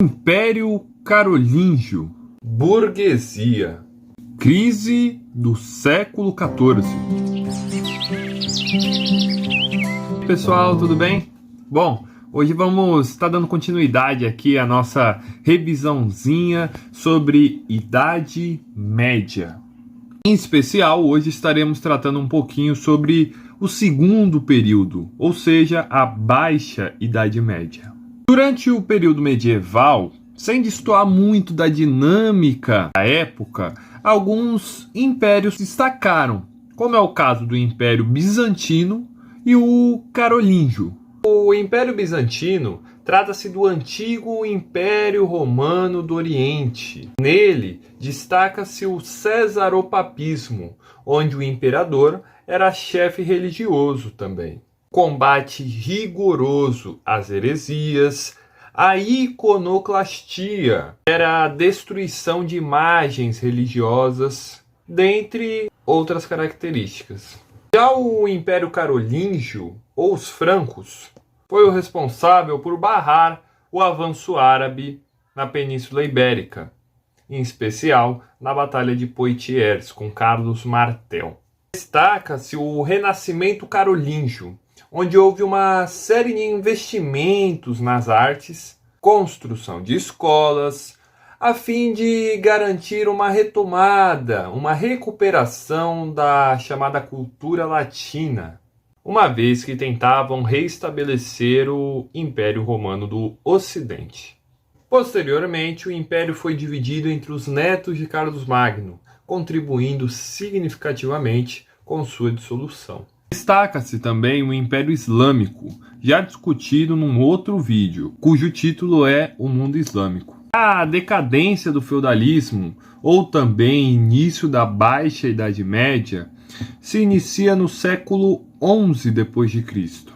Império Carolíngio. Burguesia. Crise do século XIV. Pessoal, tudo bem? Bom, hoje vamos estar dando continuidade aqui à nossa revisãozinha sobre Idade Média. Em especial, hoje estaremos tratando um pouquinho sobre o segundo período, ou seja, a Baixa Idade Média. Durante o período medieval, sem destoar muito da dinâmica da época, alguns impérios destacaram, como é o caso do Império Bizantino e o Carolíngio. O Império Bizantino trata-se do antigo Império Romano do Oriente. Nele, destaca-se o cesaropapismo, onde o imperador era chefe religioso também. Combate rigoroso às heresias, a iconoclastia, era a destruição de imagens religiosas, dentre outras características. Já o Império Carolíngio, ou os francos, foi o responsável por barrar o avanço árabe na Península Ibérica, em especial na Batalha de Poitiers, com Carlos Martel. Destaca-se o Renascimento Carolíngio, onde houve uma série de investimentos nas artes, construção de escolas, a fim de garantir uma retomada, uma recuperação da chamada cultura latina, uma vez que tentavam reestabelecer o Império Romano do Ocidente. Posteriormente, o império foi dividido entre os netos de Carlos Magno, contribuindo significativamente com sua dissolução. Destaca-se também o Império Islâmico, já discutido num outro vídeo, cujo título é O Mundo Islâmico. A decadência do feudalismo, ou também início da Baixa Idade Média, se inicia no século XI d.C.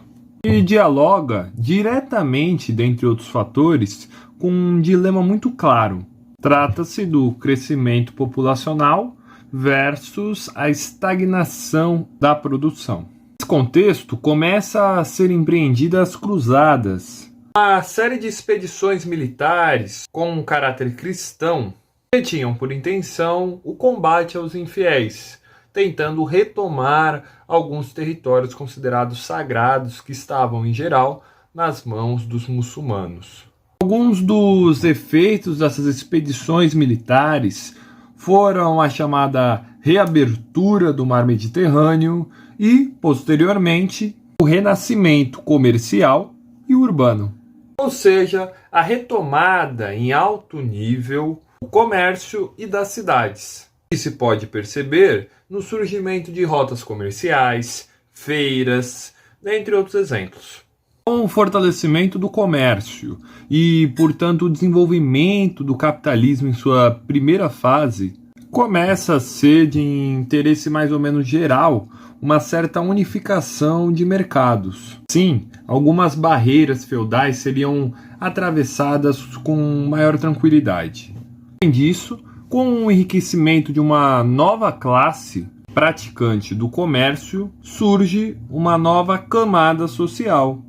e dialoga diretamente, dentre outros fatores, com um dilema muito claro. Trata-se do crescimento populacional versus a estagnação da produção. Nesse contexto, começa a ser empreendidas as cruzadas. Uma série de expedições militares com um caráter cristão que tinham por intenção o combate aos infiéis, tentando retomar alguns territórios considerados sagrados que estavam, em geral, nas mãos dos muçulmanos. Alguns dos efeitos dessas expedições militares foram a chamada reabertura do mar Mediterrâneo e, posteriormente, o renascimento comercial e urbano. Ou seja, a retomada em alto nível do comércio e das cidades. E se pode perceber no surgimento de rotas comerciais, feiras, dentre outros exemplos. Com o fortalecimento do comércio e, portanto, o desenvolvimento do capitalismo em sua primeira fase, começa a ser de interesse mais ou menos geral uma certa unificação de mercados. Sim, algumas barreiras feudais seriam atravessadas com maior tranquilidade. Além disso, com o enriquecimento de uma nova classe praticante do comércio, surge uma nova camada social,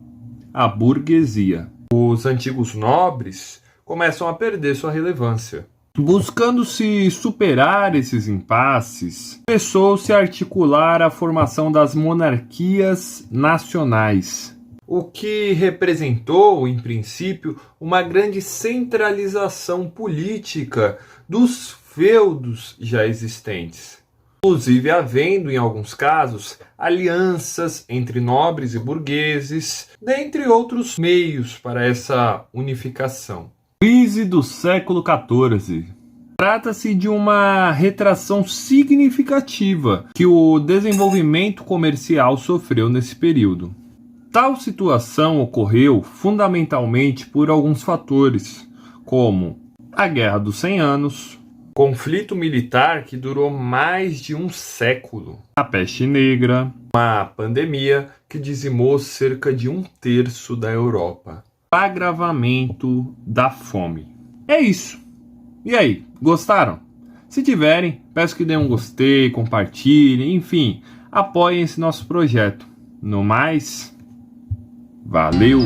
a burguesia. Os antigos nobres começam a perder sua relevância. Buscando se superar esses impasses, começou-se a articular a formação das monarquias nacionais, o que representou, em princípio, uma grande centralização política dos feudos já existentes, inclusive havendo, em alguns casos, alianças entre nobres e burgueses, dentre outros meios para essa unificação. Crise do século XIV. Trata-se de uma retração significativa que o desenvolvimento comercial sofreu nesse período. Tal situação ocorreu fundamentalmente por alguns fatores, como a Guerra dos 100 Anos, conflito militar que durou mais de um século, a Peste Negra, uma pandemia que dizimou cerca de 1/3 da Europa, o agravamento da fome. É isso. E aí, gostaram? Se tiverem, peço que deem um gostei, compartilhem, enfim, apoiem esse nosso projeto. No mais, valeu!